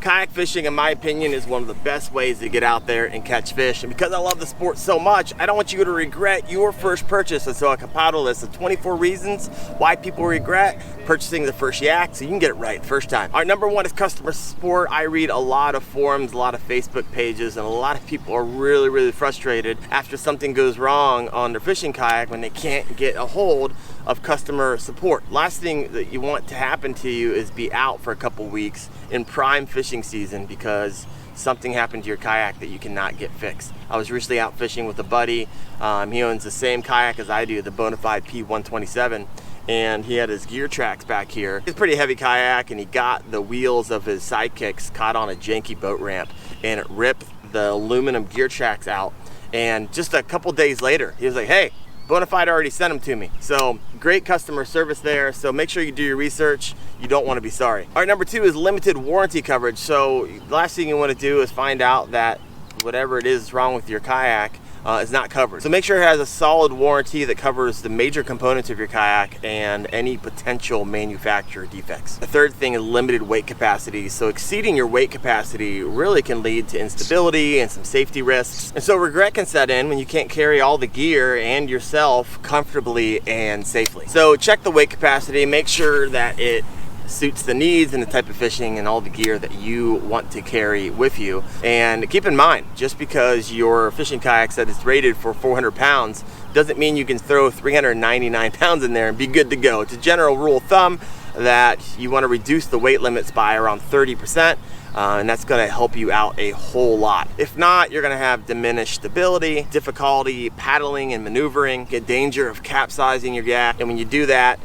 Kayak fishing, in my opinion, is one of the best ways to get out there and catch fish. And because I love the sport so much, I don't want you to regret your first purchase. And so I compiled a list of 24 reasons why people regret purchasing the first yak, so you can get it right the first time. All right, number one is customer support. I read a lot of forums, a lot of Facebook pages, and a lot of people are really frustrated after something goes wrong on their fishing kayak when they can't get a hold of customer support. Last thing that you want to happen to you is be out for a couple weeks in prime fishing season because something happened to your kayak that you cannot get fixed. I was recently out fishing with a buddy. He owns the same kayak as I do, the Bonafide P127, and he had his gear tracks back here. It's a pretty heavy kayak, and he got the wheels of his sidekicks caught on a janky boat ramp, and it ripped the aluminum gear tracks out. And just a couple days later, he was like, "Hey, Bonafide already sent them to me." So great customer service there. So make sure you do your research. You don't want to be sorry. All right, number two is limited warranty coverage. So the last thing you want to do is find out that whatever it is wrong with your kayak is not covered. So make sure it has a solid warranty that covers the major components of your kayak and any potential manufacturer defects. The third thing is limited weight capacity. So exceeding your weight capacity really can lead to instability and some safety risks. And so regret can set in when you can't carry all the gear and yourself comfortably and safely. So check the weight capacity, make sure that it suits the needs and the type of fishing and all the gear that you want to carry with you. And keep in mind, just because your fishing kayak said it's rated for 400 pounds doesn't mean you can throw 399 pounds in there and be good to go. It's a general rule of thumb that you want to reduce the weight limits by around 30%. And that's going to help you out a whole lot. If not, you're going to have diminished stability, difficulty paddling and maneuvering, get danger of capsizing your yak. And when you do that,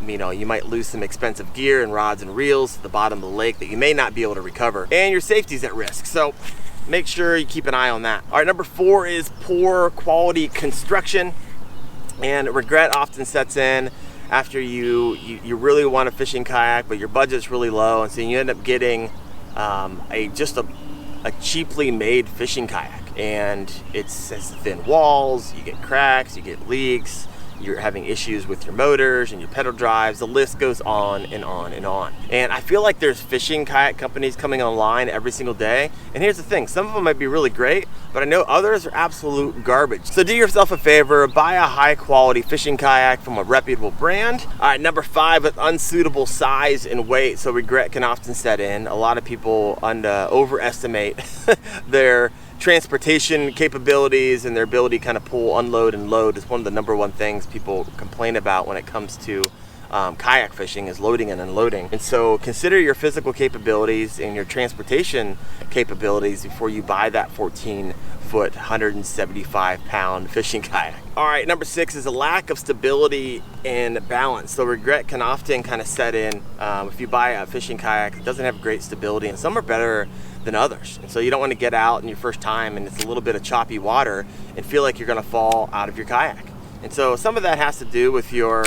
you might lose some expensive gear and rods and reels to the bottom of the lake that you may not be able to recover. And your safety's at risk. So make sure you keep an eye on that. All right, number four is poor quality construction. And regret often sets in after you really want a fishing kayak, but your budget's really low. And so you end up getting a cheaply made fishing kayak, and it has thin walls, you get cracks, you get leaks, you're having issues with your motors and your pedal drives. The list goes on and on and on. And I feel like there's fishing kayak companies coming online every single day. And here's the thing, some of them might be really great, but I know others are absolute garbage. So do yourself a favor, buy a high quality fishing kayak from a reputable brand. All right, number five is unsuitable size and weight. So regret can often set in. A lot of people overestimate their transportation capabilities and their ability to kind of pull, unload, and load is one of the number one things people complain about when it comes to kayak fishing is loading and unloading. And so consider your physical capabilities and your transportation capabilities before you buy that 14-foot, 175-pound fishing kayak. All right, number six is a lack of stability and balance. So regret can often kind of set in if you buy a fishing kayak that doesn't have great stability, and some are better than others. And so you don't want to get out in your first time and it's a little bit of choppy water and feel like you're going to fall out of your kayak. And so some of that has to do with your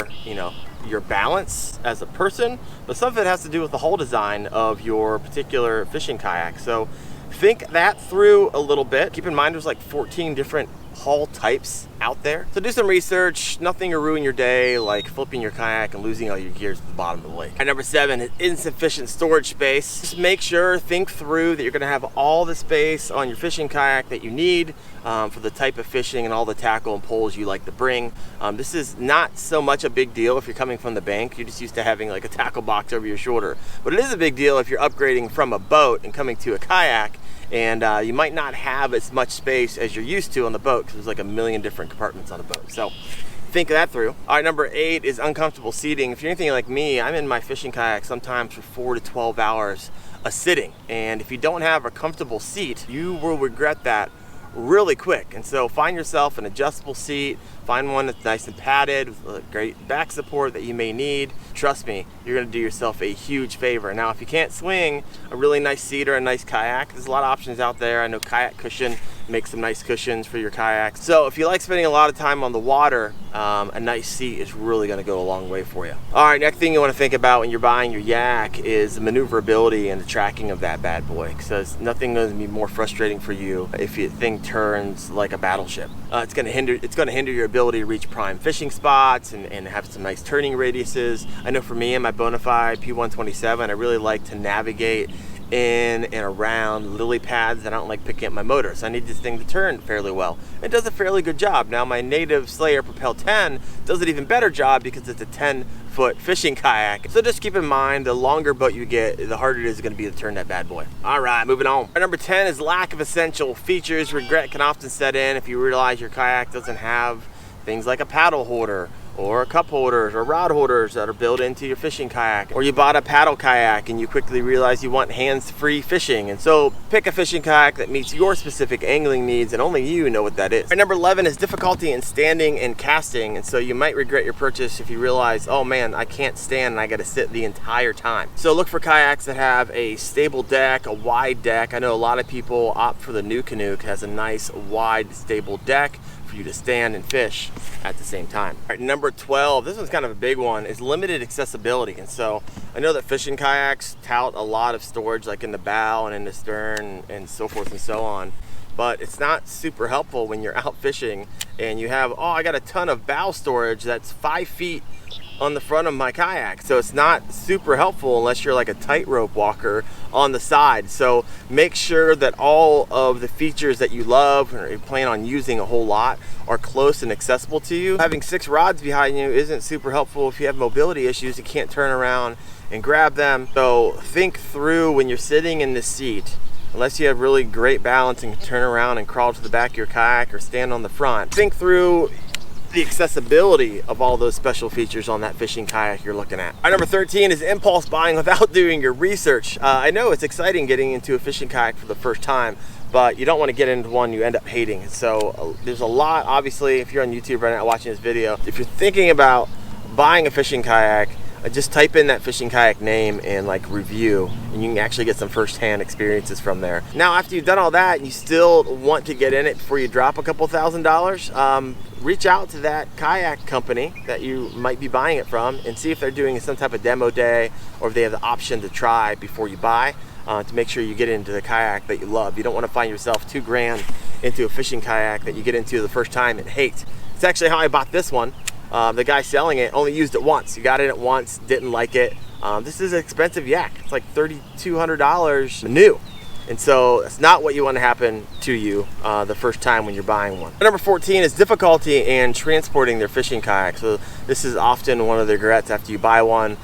balance as a person, but some of it has to do with the hull design of your particular fishing kayak. So think that through a little bit. Keep in mind there's like 14 different hull types out there. So do some research. Nothing will ruin your day like flipping your kayak and losing all your gears at the bottom of the lake. And number seven is insufficient storage space. Just make sure, think through that you're going to have all the space on your fishing kayak that you need for the type of fishing and all the tackle and poles you like to bring. This is not so much a big deal if you're coming from the bank. You're just used to having like a tackle box over your shoulder. But it is a big deal if you're upgrading from a boat and coming to a kayak, and you might not have as much space as you're used to on the boat because there's like a million different compartments on a boat. So think that through. All right, number eight is uncomfortable seating. If you're anything like me, I'm in my fishing kayak sometimes for 4 to 12 hours a sitting. And if you don't have a comfortable seat, you will regret that really quick. And so find yourself an adjustable seat, find one that's nice and padded with great back support that you may need. Trust me, you're going to do yourself a huge favor. Now, if you can't swing a really nice seat or a nice kayak, there's a lot of options out there. I know Kayak Cushion makes some nice cushions for your kayaks. So if you like spending a lot of time on the water, a nice seat is really going to go a long way for you. All right, next thing you want to think about when you're buying your yak is the maneuverability and the tracking of that bad boy, because nothing going to be more frustrating for you if your thing turns like a battleship. It's going to hinder your ability to reach prime fishing spots and have some nice turning radiuses. I know for me and my Bonafide P127, I really like to navigate in and around lily pads, and I don't like picking up my motor, so I need this thing to turn fairly well. It does a fairly good job. Now my Native Slayer Propel 10 does an even better job because it's a 10-foot fishing kayak. So just keep in mind, the longer boat you get, the harder it is going to be to turn that bad boy. All right, moving on. Number 10 is lack of essential features. Regret can often set in if you realize your kayak doesn't have things like a paddle holder, or cup holders or rod holders that are built into your fishing kayak. Or you bought a paddle kayak and you quickly realize you want hands-free fishing, and so pick a fishing kayak that meets your specific angling needs, and only you know what that is. Number 11 is difficulty in standing and casting, and so you might regret your purchase if you realize, oh man, I can't stand and I gotta sit the entire time. So look for kayaks that have a stable deck, a wide deck. I know a lot of people opt for the NuCanoe. It has a nice wide stable deck for you to stand and fish at the same time. All right, number 12, this one's kind of a big one, is limited accessibility. And so I know that fishing kayaks tout a lot of storage, like in the bow and in the stern and so forth and so on, but it's not super helpful when you're out fishing and you have, oh, I got a ton of bow storage that's 5 feet on the front of my kayak. So it's not super helpful unless you're like a tightrope walker on the side. So make sure that all of the features that you love or you plan on using a whole lot are close and accessible to you. Having 6 rods behind you isn't super helpful if you have mobility issues. You can't turn around and grab them. So think through when you're sitting in the seat, unless you have really great balance and can turn around and crawl to the back of your kayak or stand on the front, think through the accessibility of all those special features on that fishing kayak you're looking at. Number 13 is impulse buying without doing your research. I know it's exciting getting into a fishing kayak for the first time, but you don't want to get into one you end up hating. So there's a lot, obviously, if you're on YouTube right now watching this video, if you're thinking about buying a fishing kayak, just type in that fishing kayak name and like review, and you can actually get some first-hand experiences from there. Now, after you've done all that and you still want to get in it before you drop a couple $1,000s, reach out to that kayak company that you might be buying it from and see if they're doing some type of demo day, or if they have the option to try before you buy, to make sure you get into the kayak that you love. You don't want to find yourself $2,000 into a fishing kayak that you get into the first time and hate. It's actually how I bought this one. The guy selling it only used it once. He got in it once, didn't like it. This is an expensive yak. It's like $3,200 new. And so it's not what you want to happen to you the first time when you're buying one. Number 14 is difficulty in transporting their fishing kayak. So this is often one of the regrets after you buy one.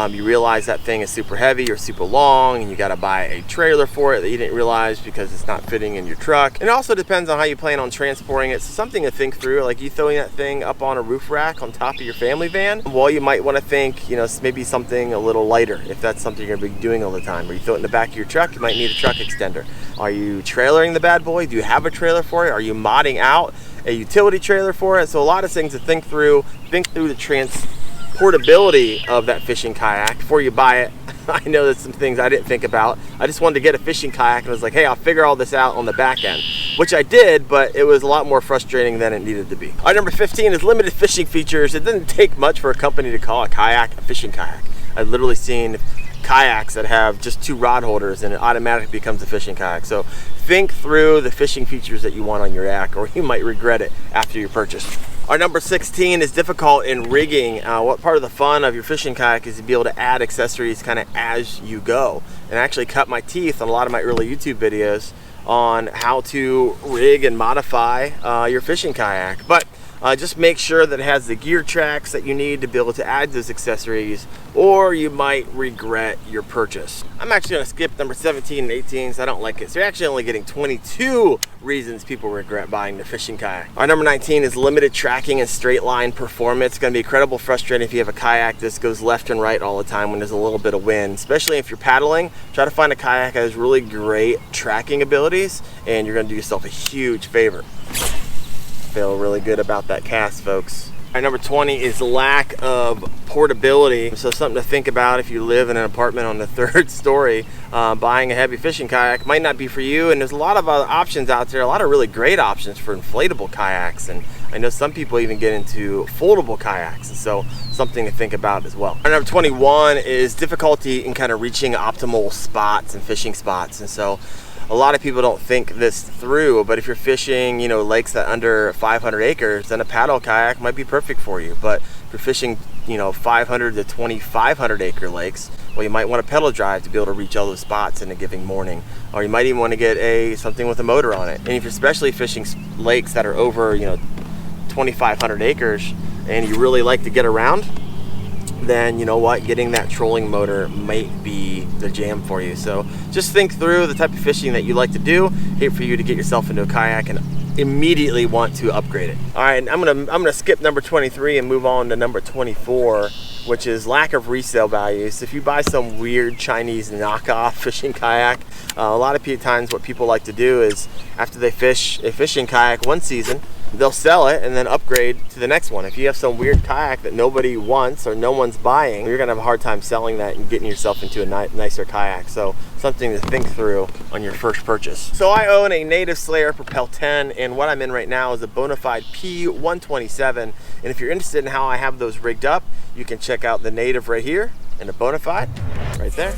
You realize that thing is super heavy or super long, and you got to buy a trailer for it that you didn't realize because it's not fitting in your truck. And it also depends on how you plan on transporting it. So something to think through, like you throwing that thing up on a roof rack on top of your family van. Well, you might want to think, you know, maybe something a little lighter if that's something you're going to be doing all the time. Or you throw it in the back of your truck, you might need a truck extender. Are you trailering the bad boy? Do you have a trailer for it? Are you modding out a utility trailer for it? So a lot of things to think through. Think through the transportability of that fishing kayak before you buy it. I know there's some things I didn't think about. I just wanted to get a fishing kayak and was like, hey, I'll figure all this out on the back end, which I did, but it was a lot more frustrating than it needed to be. All right, number 15 is limited fishing features. It doesn't take much for a company to call a kayak a fishing kayak. I've literally seen kayaks that have just 2 rod holders and it automatically becomes a fishing kayak. So think through the fishing features that you want on your yak, or you might regret it after you purchase. Our number 16 is difficult in rigging. What part of the fun of your fishing kayak is to be able to add accessories kind of as you go. And I actually cut my teeth on a lot of my early YouTube videos on how to rig and modify your fishing kayak. But just make sure that it has the gear tracks that you need to be able to add those accessories, or you might regret your purchase. I'm actually going to skip number 17 and 18 because I don't like it. So you're actually only getting 22 reasons people regret buying the fishing kayak. Our number 19 is limited tracking and straight line performance. It's going to be incredible frustrating if you have a kayak that goes left and right all the time when there's a little bit of wind, especially if you're paddling. Try to find a kayak that has really great tracking abilities, and you're going to do yourself a huge favor. Feel really good about that cast, folks. All right, number 20 is lack of portability. So something to think about if you live in an apartment on the 3rd story. Buying a heavy fishing kayak might not be for you, and there's a lot of other options out there, a lot of really great options for inflatable kayaks, and I know some people even get into foldable kayaks, and so something to think about as well. Our number 21 is difficulty in kind of reaching optimal spots and fishing spots, and so a lot of people don't think this through, but if you're fishing, you know, lakes that under 500 acres, then a paddle kayak might be perfect for you. But if you're fishing 500 to 2,500 acre lakes, well, you might want a pedal drive to be able to reach all those spots in a given morning. Or you might even want to get something with a motor on it. And if you're especially fishing lakes that are over 2,500 acres and you really like to get around, then you know what, getting that trolling motor might be the jam for you. So just think through the type of fishing that you like to do. Hate for you to get yourself into a kayak and immediately want to upgrade it. All right, I'm gonna skip number 23 and move on to number 24, which is lack of resale value. So if you buy some weird Chinese knockoff fishing kayak, a lot of times what people like to do is after they fish a fishing kayak one season, they'll sell it and then upgrade to the next one. If you have some weird kayak that nobody wants or no one's buying, you're gonna have a hard time selling that and getting yourself into a nicer kayak. So something to think through on your first purchase. So I own a Native Slayer Propel 10, and what I'm in right now is a Bonafide P127. And if you're interested in how I have those rigged up, you can check out the Native right here and the Bonafide right there.